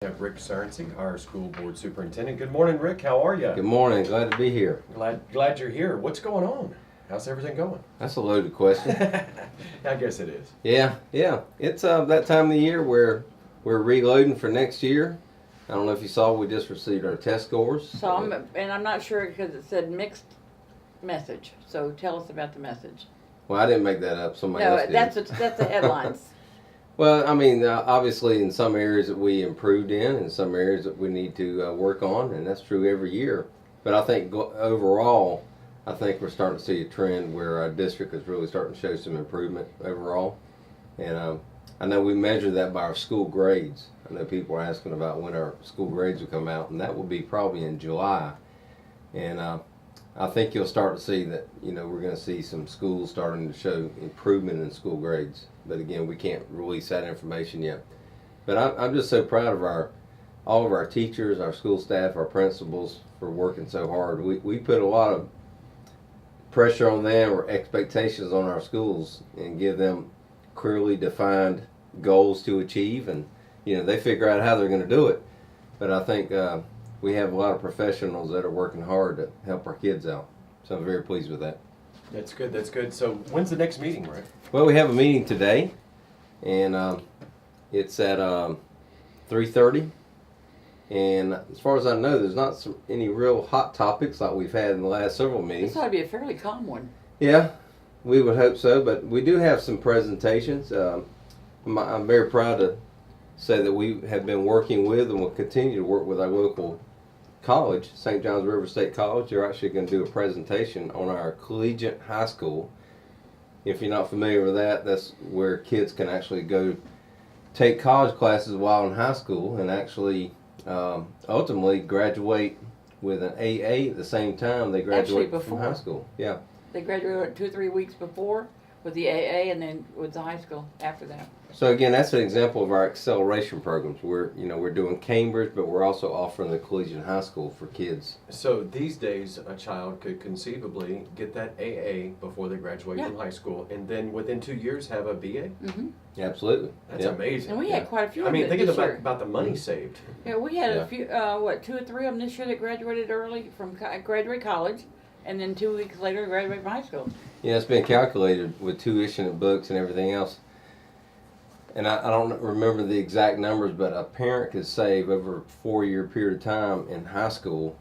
Have Rick Surrency, our school board superintendent. Good morning, Rick. How are you? Good morning. Glad to be here. Glad you're here. What's going on? How's everything going? That's a loaded question. I guess it is. Yeah. It's that time of the year where we're reloading for next year. I don't know if you saw, we just received our test scores. So I'm not sure because it said mixed message. So tell us about the message. Well, I didn't make that up. Somebody else No, did. that's the headlines. Well, I mean, obviously in some areas that we improved in and some areas that we need to work on, and that's true every year. But I think overall, I think we're starting to see a trend where our district is really starting to show some improvement overall. And I know we measure that by our school grades. I know people are asking about when our school grades will come out, and that will be probably in July. And I think you'll start to see that, we're going to see some schools starting to show improvement in school grades. But again, we can't release that information yet. But I'm just so proud of all of our teachers, our school staff, our principals for working so hard. We put a lot of pressure on them or expectations on our schools and give them clearly defined goals to achieve, and they figure out how they're going to do it. But I think we have a lot of professionals that are working hard to help our kids out. So I'm very pleased with that. That's good. That's good. So when's the next meeting, Rick? Well, we have a meeting today, and it's at 3:30. And as far as I know, there's not any real hot topics like we've had in the last several meetings. This ought to be a fairly calm one. Yeah, we would hope so. But we do have some presentations. I'm very proud to say that we have been working with and will continue to work with our local college, St. John's River State College. They're actually going to do a presentation on our collegiate high school. If you're not familiar with that, that's where kids can actually go take college classes while in high school and actually ultimately graduate with an AA at the same time they graduate from high school. Yeah. They graduate 2 or 3 weeks before with the AA, and then with the high school after that. So again, that's an example of our acceleration programs. We're doing Cambridge, but we're also offering the collegiate high school for kids. So these days, a child could conceivably get that AA before they graduate from high school, and then within 2 years have a BA. Mm-hmm. Absolutely. That's amazing. And we had quite a few. I mean, thinking this year. about the money saved. Yeah, we had a few. 2 or 3 of them this year that graduated early from graduate college, and then 2 weeks later graduated from high school. Yeah, it's been calculated with tuition and books and everything else. And I don't remember the exact numbers, but a parent could save over a 4-year period of time in high school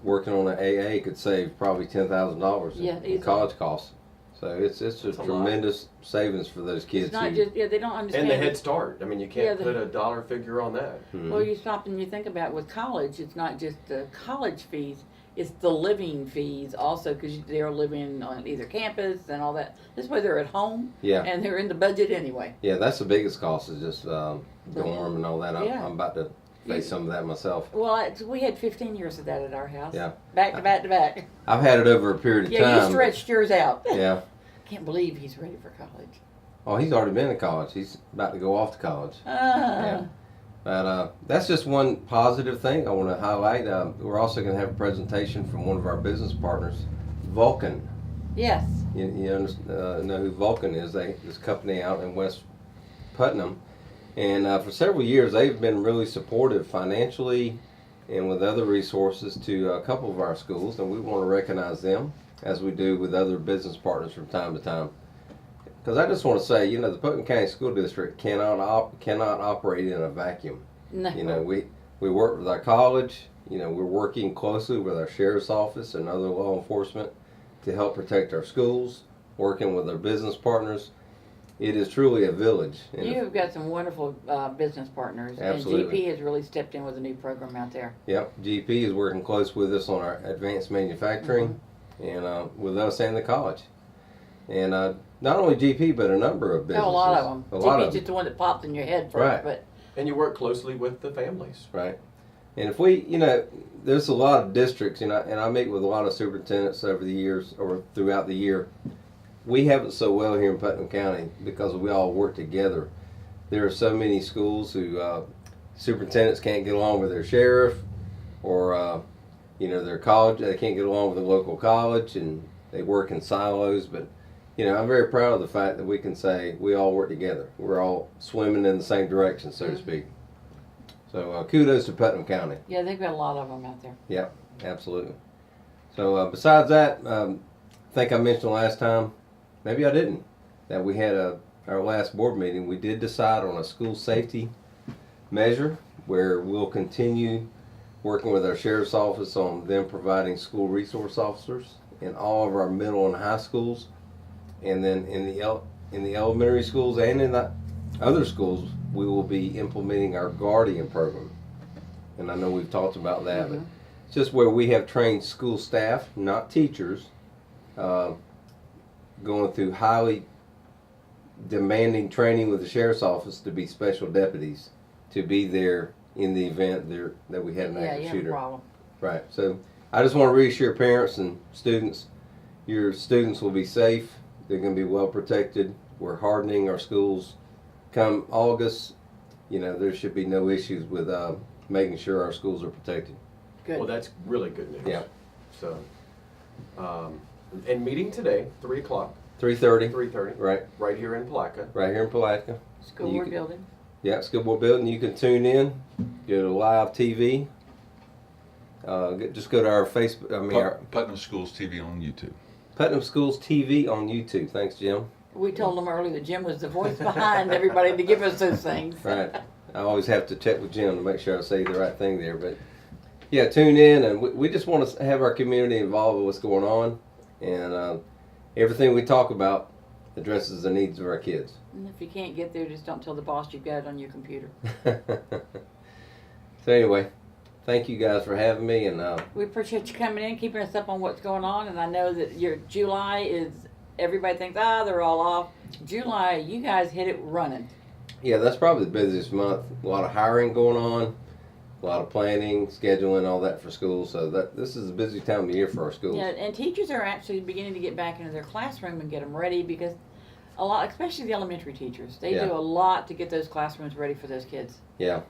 working on an AA could save probably $10,000 in college costs. So it's a tremendous savings for those kids. It's not just, they don't understand. And the Head Start. I mean, you can't put a dollar figure on that. Mm-hmm. Well, you stop and you think about with college, it's not just the college fees, it's the living fees also, because they're living on either campus and all that. This way they're at home, and they're in the budget anyway. Yeah, that's the biggest cost is just dorm and all that. I'm about to face some of that myself. Well, we had 15 years of that at our house. Yeah. Back to back to back. I've had it over a period of time. Yeah, you stretched yours out. Yeah. Can't believe he's ready for college. Oh, he's already been in college. He's about to go off to college. Yeah. But that's just one positive thing I want to highlight. We're also going to have a presentation from one of our business partners, Vulcan. Yes. You know who Vulcan is? This company out in West Putnam. And for several years, they've been really supportive financially and with other resources to a couple of our schools. And we want to recognize them as we do with other business partners from time to time. Because I just want to say, the Putnam County School District cannot operate in a vacuum. No. We work with our college. We're working closely with our sheriff's office and other law enforcement to help protect our schools, working with our business partners. It is truly a village. You have got some wonderful business partners. Absolutely. And GP has really stepped in with a new program out there. Yep, GP is working close with us on our advanced manufacturing and with us and the college. And not only GP, but a number of businesses. Oh, a lot of them. GP is just the one that popped in your head first. Right. And you work closely with the families. Right. And if we, there's a lot of districts, and I meet with a lot of superintendents over the years or throughout the year. We have it so well here in Putnam County because we all work together. There are so many schools who superintendents can't get along with their sheriff or, their college. They can't get along with the local college and they work in silos. But, I'm very proud of the fact that we can say we all work together. We're all swimming in the same direction, so to speak. So kudos to Putnam County. Yeah, they've got a lot of them out there. Yep, absolutely. So besides that, I think I mentioned last time, maybe I didn't, that we had our last board meeting. We did decide on a school safety measure where we'll continue working with our sheriff's office on them providing school resource officers in all of our middle and high schools, and then in the elementary schools and in the other schools, we will be implementing our guardian program. And I know we've talked about that, but it's just where we have trained school staff, not teachers, going through highly demanding training with the sheriff's office to be special deputies, to be there in the event that we had an active shooter. Problem. Right. So I just want to reassure parents and students, your students will be safe. They're going to be well protected. We're hardening our schools. Come August, there should be no issues with making sure our schools are protected. Good. Well, that's really good news. Yeah. So, and meeting today, 3 o'clock. 3:30. 3:30. Right. Right here in Palatka. Right here in Palatka. School board building. Yeah, school board building. You can tune in. Go to live TV. Just go to our Facebook. Our Putnam Schools TV on YouTube. Putnam Schools TV on YouTube. Thanks, Jim. We told them earlier that Jim was the voice behind everybody to give us those things. Right. I always have to check with Jim to make sure I say the right thing there. But yeah, tune in, and we just want to have our community involved with what's going on, and everything we talk about addresses the needs of our kids. And if you can't get there, just don't tell the boss you've got it on your computer. So anyway, thank you guys for having me, and We appreciate you coming in, keeping us up on what's going on, and I know that your July is, everybody thinks, they're all off. July, you guys hit it running. yeah, that's probably the busiest month. A lot of hiring going on, a lot of planning, scheduling, all that for school. So this is a busy time of year for our schools. Yeah, and teachers are actually beginning to get back into their classroom and get them ready, because a lot, especially the elementary teachers, they do a lot to get those classrooms ready for those kids. Yeah.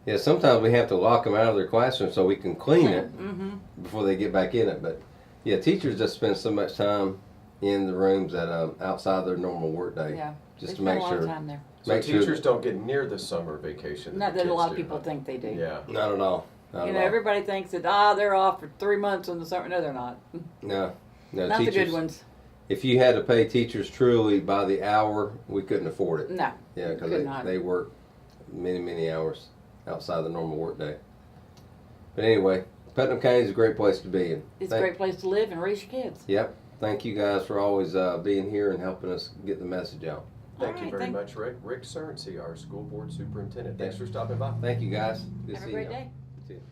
Yeah, sometimes we have to lock them out of their classroom so we can clean it before they get back in it. But yeah, teachers just spend so much time in the rooms that outside their normal work day. Yeah, just they to spend make a lot sure. of time there. So Make sure teachers that- don't get near the summer vacation. Not the that a kids lot of do, people huh? think they do. Yeah. Not at all. Not You at know, all. everybody thinks that they're off for 3 months in the summer. No, they're not. No. Not teachers, the good ones. If you had to pay teachers truly by the hour, we couldn't afford it. No. Yeah, because Could not. they work many hours outside the normal work day. But anyway, Putnam County is a great place to be in. It's a great place to live and raise your kids. Yep. Thank you guys for always being here and helping us get the message out. Thank All you right, very much, Rick. Rick Surrency, our school board superintendent. Thanks for stopping by. Thank you guys. Good Have a seeing great y'all. day. See you.